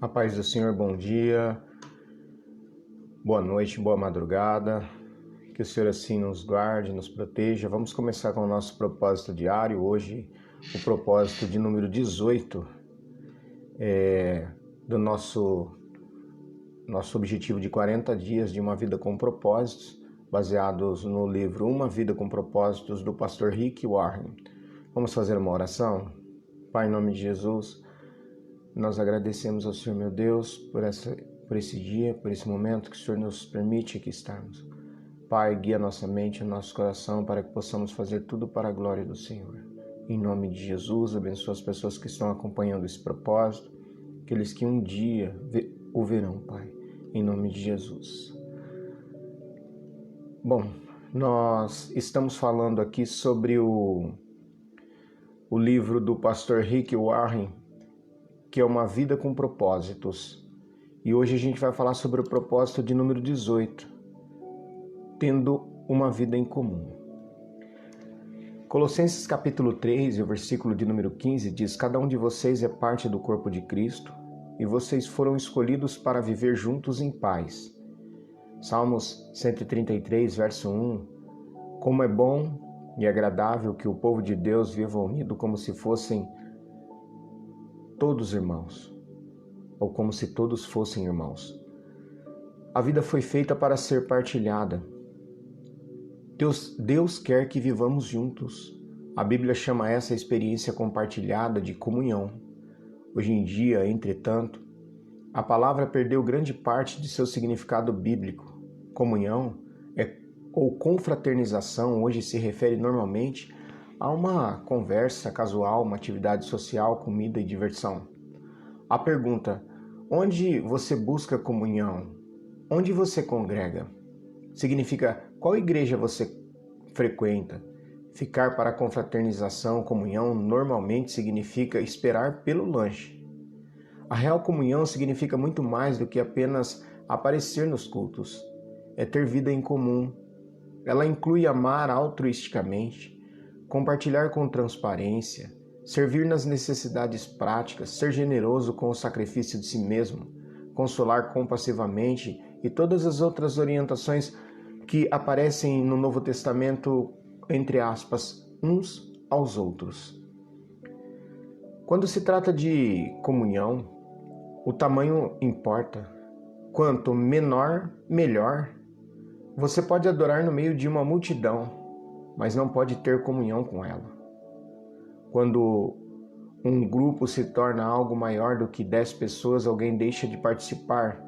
A paz do Senhor, bom dia, boa noite, boa madrugada, que o Senhor assim nos guarde, nos proteja. Vamos começar com o nosso propósito diário, hoje o propósito de número 18 do nosso objetivo de 40 dias de uma vida com propósitos, baseados no livro Uma Vida com Propósitos, do pastor Rick Warren. Vamos fazer uma oração? Pai, em nome de Jesus, nós agradecemos ao Senhor, meu Deus, por esse dia, por esse momento que o Senhor nos permite aqui estarmos. Pai, guia nossa mente e nosso coração para que possamos fazer tudo para a glória do Senhor. Em nome de Jesus, abençoa as pessoas que estão acompanhando esse propósito, aqueles que um dia o verão, Pai. Em nome de Jesus. Bom, nós estamos falando aqui sobre o livro do pastor Rick Warren, que é Uma Vida com Propósitos. E hoje a gente vai falar sobre o propósito de número 18, tendo uma vida em comum. Colossenses capítulo 3, e o versículo de número 15 diz: Cada um de vocês é parte do corpo de Cristo, e vocês foram escolhidos para viver juntos em paz. Salmos 133, verso 1: Como é bom e agradável que o povo de Deus viva unido como se fossem todos irmãos, ou como se todos fossem irmãos. A vida foi feita para ser partilhada. Deus quer que vivamos juntos. A Bíblia chama essa experiência compartilhada de comunhão. Hoje em dia, entretanto, a palavra perdeu grande parte de seu significado bíblico. Comunhão ou confraternização hoje se refere normalmente a uma conversa casual, uma atividade social, comida e diversão. A pergunta: onde você busca comunhão? Onde você congrega? Significa qual igreja você frequenta. Ficar para a confraternização, comunhão, normalmente significa esperar pelo lanche. A real comunhão significa muito mais do que apenas aparecer nos cultos. É ter vida em comum. Ela inclui amar altruisticamente, compartilhar com transparência, servir nas necessidades práticas, ser generoso com o sacrifício de si mesmo, consolar compassivamente e todas as outras orientações que aparecem no Novo Testamento, entre aspas, uns aos outros. Quando se trata de comunhão, o tamanho importa. Quanto menor, melhor. Você pode adorar no meio de uma multidão, mas não pode ter comunhão com ela. Quando um grupo se torna algo maior do que 10 pessoas, alguém deixa de participar.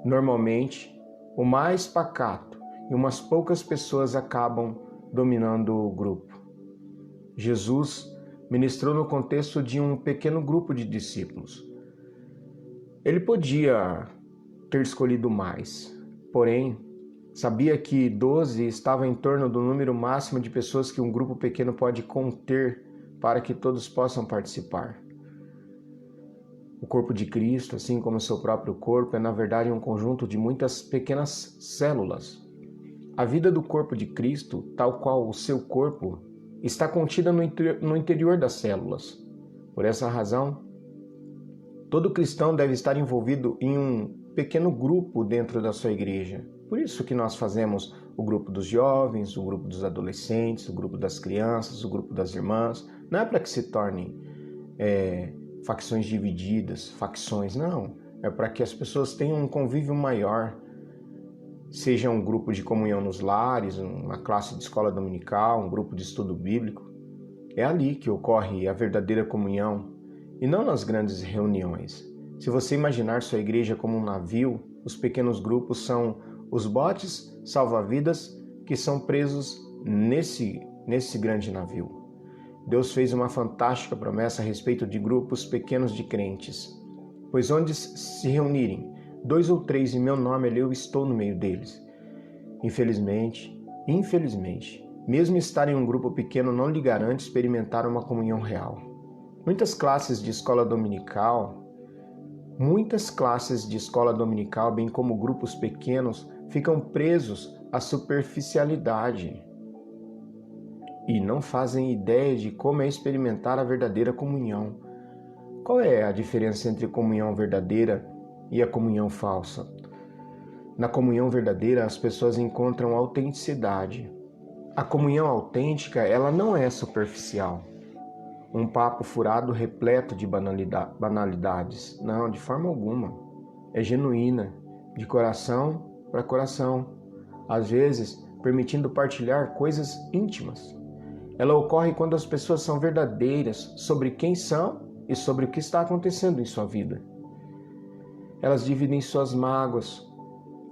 Normalmente, o mais pacato e umas poucas pessoas acabam dominando o grupo. Jesus ministrou no contexto de um pequeno grupo de discípulos. Ele podia ter escolhido mais, porém, sabia que 12 estava em torno do número máximo de pessoas que um grupo pequeno pode conter para que todos possam participar. O corpo de Cristo, assim como o seu próprio corpo, é na verdade um conjunto de muitas pequenas células. A vida do corpo de Cristo, tal qual o seu corpo, está contida no interior das células. Por essa razão, todo cristão deve estar envolvido em um pequeno grupo dentro da sua igreja. Por isso que nós fazemos o grupo dos jovens, o grupo dos adolescentes, o grupo das crianças, o grupo das irmãs. Não é para que se tornem facções divididas, facções, não. É para que as pessoas tenham um convívio maior, seja um grupo de comunhão nos lares, uma classe de escola dominical, um grupo de estudo bíblico. É ali que ocorre a verdadeira comunhão e não nas grandes reuniões. Se você imaginar sua igreja como um navio, os pequenos grupos são os botes salva-vidas que são presos nesse grande navio. Deus fez uma fantástica promessa a respeito de grupos pequenos de crentes, pois onde se reunirem 2 ou 3 em meu nome, ali eu estou no meio deles. Infelizmente, mesmo estar em um grupo pequeno não lhe garante experimentar uma comunhão real. Muitas classes de escola dominical, bem como grupos pequenos, ficam presos à superficialidade e não fazem ideia de como é experimentar a verdadeira comunhão. Qual é a diferença entre comunhão verdadeira e a comunhão falsa? Na comunhão verdadeira, as pessoas encontram autenticidade. A comunhão autêntica, ela não é superficial. Um papo furado repleto de banalidades. Não, de forma alguma. É genuína, de coração para coração. Às vezes, permitindo partilhar coisas íntimas. Ela ocorre quando as pessoas são verdadeiras sobre quem são e sobre o que está acontecendo em sua vida. Elas dividem suas mágoas,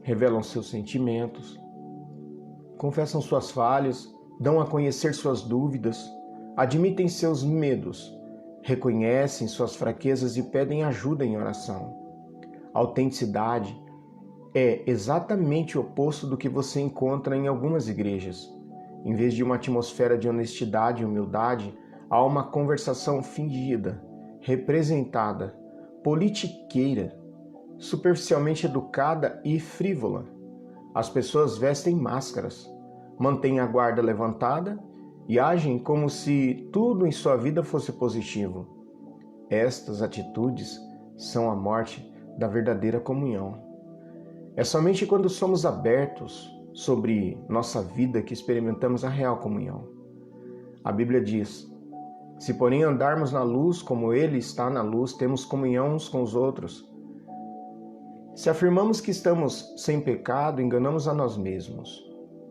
revelam seus sentimentos, confessam suas falhas, dão a conhecer suas dúvidas, admitem seus medos, reconhecem suas fraquezas e pedem ajuda em oração. A autenticidade é exatamente o oposto do que você encontra em algumas igrejas. Em vez de uma atmosfera de honestidade e humildade, há uma conversação fingida, representada, politiqueira, superficialmente educada e frívola. As pessoas vestem máscaras, mantêm a guarda levantada e agem como se tudo em sua vida fosse positivo. Estas atitudes são a morte da verdadeira comunhão. É somente quando somos abertos sobre nossa vida que experimentamos a real comunhão. A Bíblia diz: se porém andarmos na luz como Ele está na luz, temos comunhão uns com os outros. Se afirmamos que estamos sem pecado, enganamos a nós mesmos.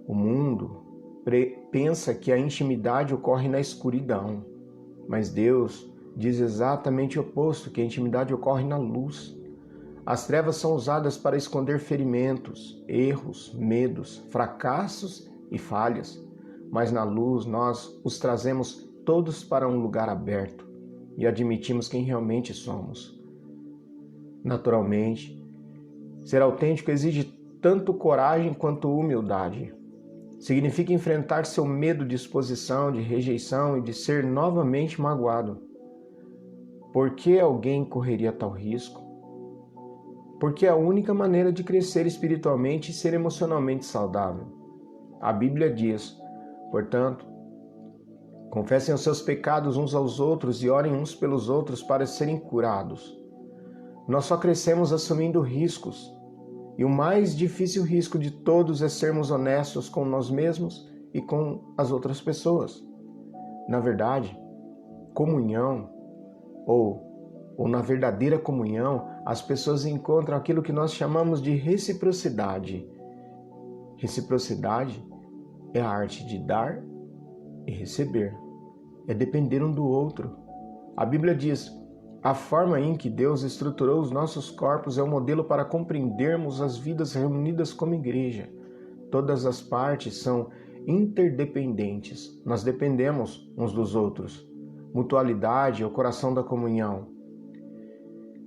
O mundo pensa que a intimidade ocorre na escuridão, mas Deus diz exatamente o oposto, que a intimidade ocorre na luz. As trevas são usadas para esconder ferimentos, erros, medos, fracassos e falhas, mas na luz nós os trazemos todos para um lugar aberto e admitimos quem realmente somos. Naturalmente, ser autêntico exige tanto coragem quanto humildade. Significa enfrentar seu medo de exposição, de rejeição e de ser novamente magoado. Por que alguém correria tal risco? Porque é a única maneira de crescer espiritualmente e ser emocionalmente saudável. A Bíblia diz, portanto, confessem os seus pecados uns aos outros e orem uns pelos outros para serem curados. Nós só crescemos assumindo riscos, e o mais difícil risco de todos é sermos honestos com nós mesmos e com as outras pessoas. Na verdade, comunhão, ou na verdadeira comunhão, as pessoas encontram aquilo que nós chamamos de reciprocidade. Reciprocidade é a arte de dar e receber. É depender um do outro. A Bíblia diz: a forma em que Deus estruturou os nossos corpos é um modelo para compreendermos as vidas reunidas como igreja. Todas as partes são interdependentes. Nós dependemos uns dos outros. Mutualidade é o coração da comunhão.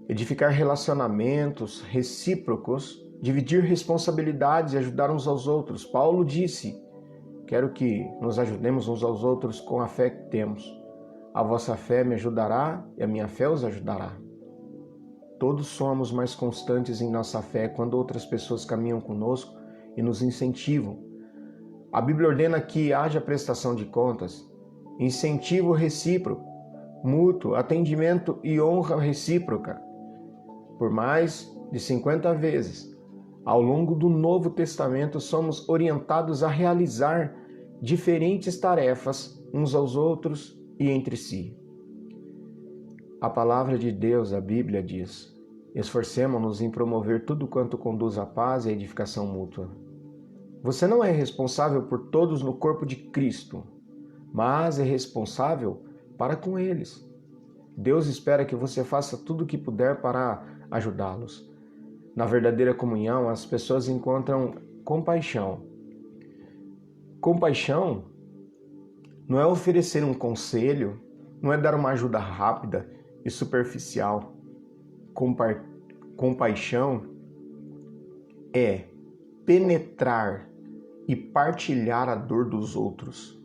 Edificar relacionamentos recíprocos, dividir responsabilidades e ajudar uns aos outros. Paulo disse: quero que nos ajudemos uns aos outros com a fé que temos. A vossa fé me ajudará e a minha fé os ajudará. Todos somos mais constantes em nossa fé quando outras pessoas caminham conosco e nos incentivam. A Bíblia ordena que haja prestação de contas, incentivo recíproco, mútuo, atendimento e honra recíproca. Por mais de 50 vezes, ao longo do Novo Testamento, somos orientados a realizar diferentes tarefas uns aos outros e entre si. A palavra de Deus, a Bíblia, diz: esforcemo-nos em promover tudo quanto conduz à paz e à edificação mútua. Você não é responsável por todos no corpo de Cristo, mas é responsável para com eles. Deus espera que você faça tudo o que puder para ajudá-los. Na verdadeira comunhão, as pessoas encontram compaixão. Compaixão não é oferecer um conselho, não é dar uma ajuda rápida e superficial. Compaixão é penetrar e partilhar a dor dos outros.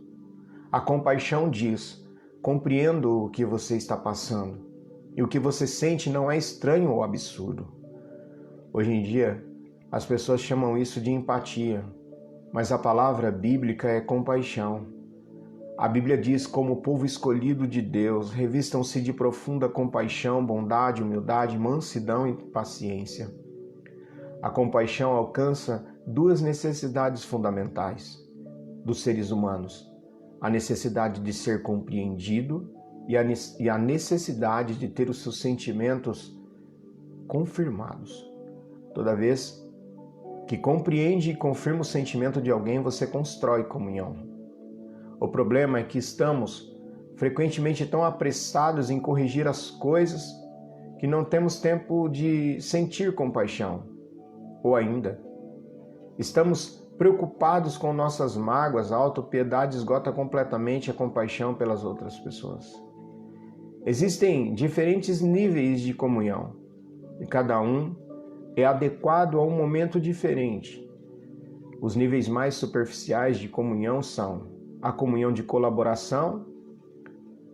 A compaixão diz: compreendo o que você está passando, e o que você sente não é estranho ou absurdo. Hoje em dia, as pessoas chamam isso de empatia, mas a palavra bíblica é compaixão. A Bíblia diz: como povo escolhido de Deus, revistam-se de profunda compaixão, bondade, humildade, mansidão e paciência. A compaixão alcança duas necessidades fundamentais dos seres humanos: a necessidade de ser compreendido e a necessidade de ter os seus sentimentos confirmados. Toda vez que compreende e confirma o sentimento de alguém, você constrói comunhão. O problema é que estamos frequentemente tão apressados em corrigir as coisas que não temos tempo de sentir compaixão. Ou ainda, estamos preocupados com nossas mágoas, a autopiedade esgota completamente a compaixão pelas outras pessoas. Existem diferentes níveis de comunhão e cada um é adequado a um momento diferente. Os níveis mais superficiais de comunhão são a comunhão de colaboração,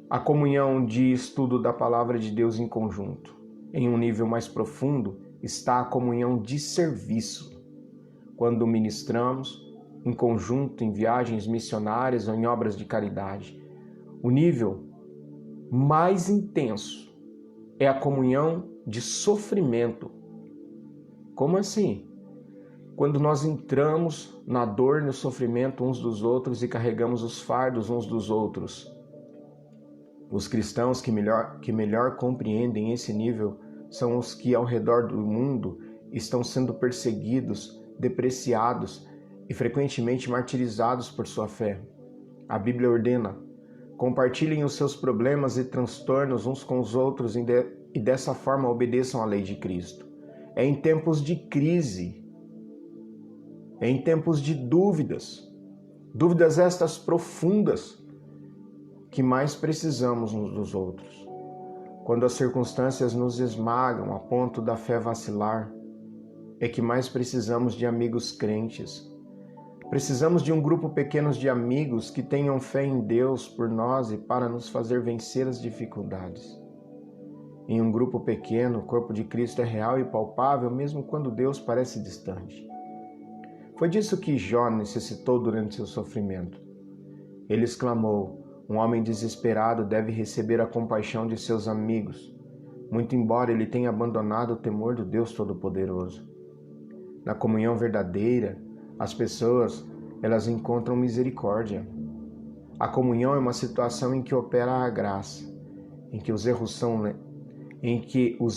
a comunhão de estudo da palavra de Deus em conjunto. Em um nível mais profundo está a comunhão de serviço, quando ministramos em conjunto em viagens missionárias ou em obras de caridade. O nível mais intenso é a comunhão de sofrimento. Como assim? Quando nós entramos na dor e no sofrimento uns dos outros e carregamos os fardos uns dos outros. Os cristãos que melhor compreendem esse nível são os que ao redor do mundo estão sendo perseguidos, depreciados e frequentemente martirizados por sua fé. A Bíblia ordena: compartilhem os seus problemas e transtornos uns com os outros e dessa forma obedeçam à lei de Cristo. É em tempos de crise, é em tempos de dúvidas estas profundas, que mais precisamos uns dos outros. Quando as circunstâncias nos esmagam a ponto da fé vacilar, é que mais precisamos de amigos crentes. Precisamos de um grupo pequeno de amigos que tenham fé em Deus por nós e para nos fazer vencer as dificuldades. Em um grupo pequeno, o corpo de Cristo é real e palpável, mesmo quando Deus parece distante. Foi disso que Jó necessitou durante seu sofrimento. Ele exclamou: um homem desesperado deve receber a compaixão de seus amigos, muito embora ele tenha abandonado o temor do Deus Todo-Poderoso. Na comunhão verdadeira, as pessoas, elas encontram misericórdia. A comunhão é uma situação em que opera a graça, em que os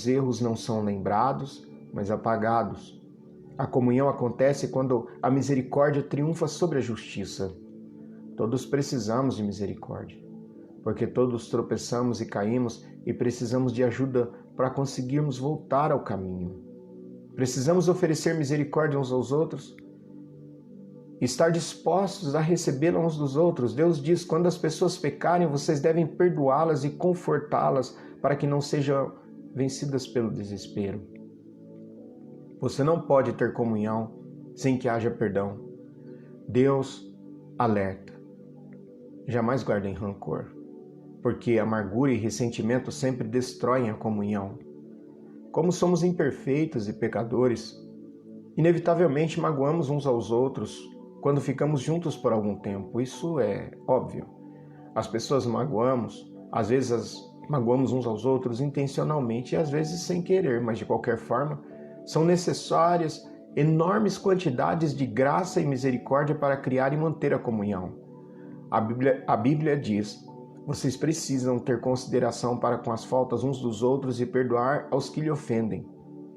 erros não são lembrados, mas apagados. A comunhão acontece quando a misericórdia triunfa sobre a justiça. Todos precisamos de misericórdia, porque todos tropeçamos e caímos e precisamos de ajuda para conseguirmos voltar ao caminho. Precisamos oferecer misericórdia uns aos outros, estar dispostos a recebê-la uns dos outros. Deus diz: quando as pessoas pecarem, vocês devem perdoá-las e confortá-las para que não sejam vencidas pelo desespero. Você não pode ter comunhão sem que haja perdão. Deus alerta: jamais guardem rancor, porque amargura e ressentimento sempre destroem a comunhão. Como somos imperfeitos e pecadores, inevitavelmente magoamos uns aos outros quando ficamos juntos por algum tempo. Isso é óbvio. As pessoas magoamos, às vezes magoamos uns aos outros intencionalmente e às vezes sem querer, mas de qualquer forma, são necessárias enormes quantidades de graça e misericórdia para criar e manter a comunhão. A Bíblia diz: vocês precisam ter consideração para com as faltas uns dos outros e perdoar aos que lhe ofendem.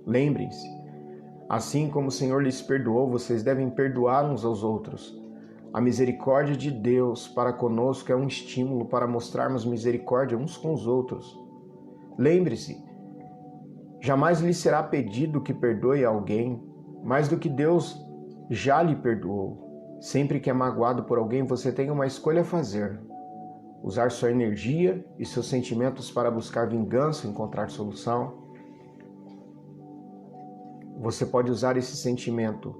Lembrem-se, assim como o Senhor lhes perdoou, vocês devem perdoar uns aos outros. A misericórdia de Deus para conosco é um estímulo para mostrarmos misericórdia uns com os outros. Lembre-se, jamais lhe será pedido que perdoe alguém mais do que Deus já lhe perdoou. Sempre que é magoado por alguém, você tem uma escolha a fazer: usar sua energia e seus sentimentos para buscar vingança e encontrar solução. Você pode usar esse sentimento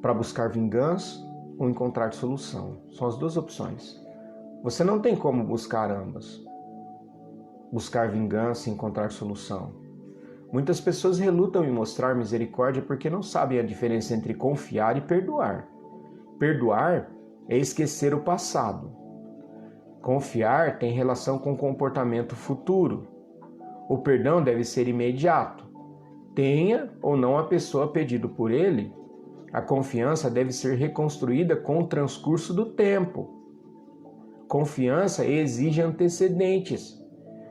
para buscar vingança ou encontrar solução. São as duas opções. Você não tem como buscar ambas. Buscar vingança e encontrar solução. Muitas pessoas relutam em mostrar misericórdia porque não sabem a diferença entre confiar e perdoar. Perdoar é esquecer o passado. Confiar tem relação com comportamento futuro. O perdão deve ser imediato. Tenha ou não a pessoa pedido por ele, a confiança deve ser reconstruída com o transcurso do tempo. Confiança exige antecedentes.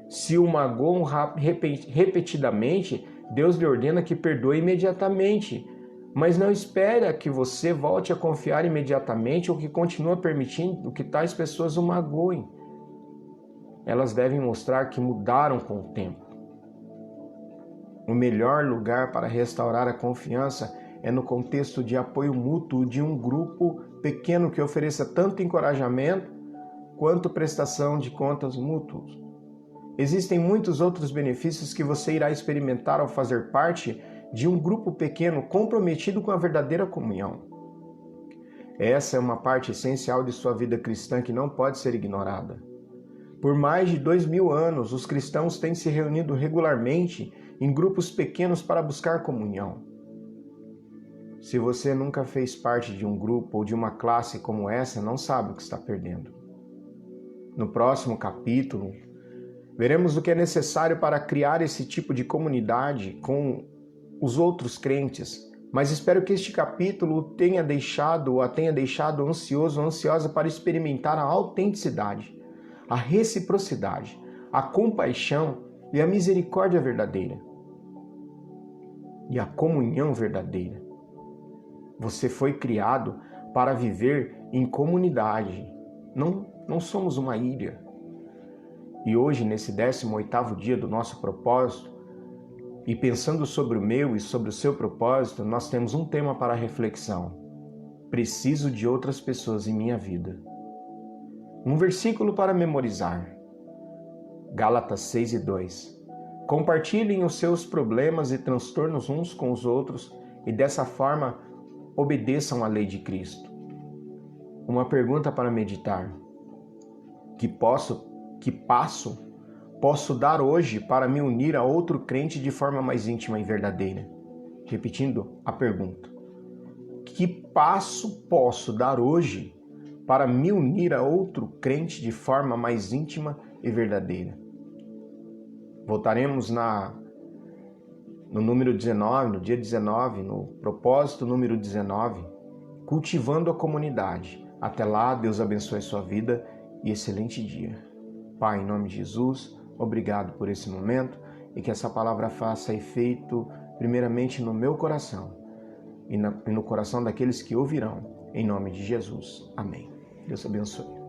Se o magoam repetidamente, Deus lhe ordena que perdoe imediatamente, mas não espera que você volte a confiar imediatamente ou que continue permitindo que tais pessoas o magoem. Elas devem mostrar que mudaram com o tempo. O melhor lugar para restaurar a confiança é no contexto de apoio mútuo de um grupo pequeno que ofereça tanto encorajamento quanto prestação de contas mútuos. Existem muitos outros benefícios que você irá experimentar ao fazer parte de um grupo pequeno comprometido com a verdadeira comunhão. Essa é uma parte essencial de sua vida cristã que não pode ser ignorada. Por mais de 2000 anos, os cristãos têm se reunido regularmente em grupos pequenos para buscar comunhão. Se você nunca fez parte de um grupo ou de uma classe como essa, não sabe o que está perdendo. No próximo capítulo, veremos o que é necessário para criar esse tipo de comunidade com os outros crentes, mas espero que este capítulo a tenha deixado ansioso ou ansiosa para experimentar a autenticidade, a reciprocidade, a compaixão e a misericórdia verdadeira. E a comunhão verdadeira. Você foi criado para viver em comunidade. Não somos uma ilha. E hoje, nesse 18º dia do nosso propósito, e pensando sobre o meu e sobre o seu propósito, nós temos um tema para reflexão. Preciso de outras pessoas em minha vida. Um versículo para memorizar. Gálatas 6:2. Compartilhem os seus problemas e transtornos uns com os outros e dessa forma obedeçam à lei de Cristo. Uma pergunta para meditar. Que passo posso dar hoje para me unir a outro crente de forma mais íntima e verdadeira? Repetindo a pergunta. Que passo posso dar hoje para me unir a outro crente de forma mais íntima e verdadeira? Voltaremos no número 19, no dia 19, no propósito número 19, cultivando a comunidade. Até lá, Deus abençoe a sua vida e excelente dia. Pai, em nome de Jesus, obrigado por esse momento e que essa palavra faça efeito primeiramente no meu coração e no coração daqueles que ouvirão, em nome de Jesus. Amém. Deus abençoe.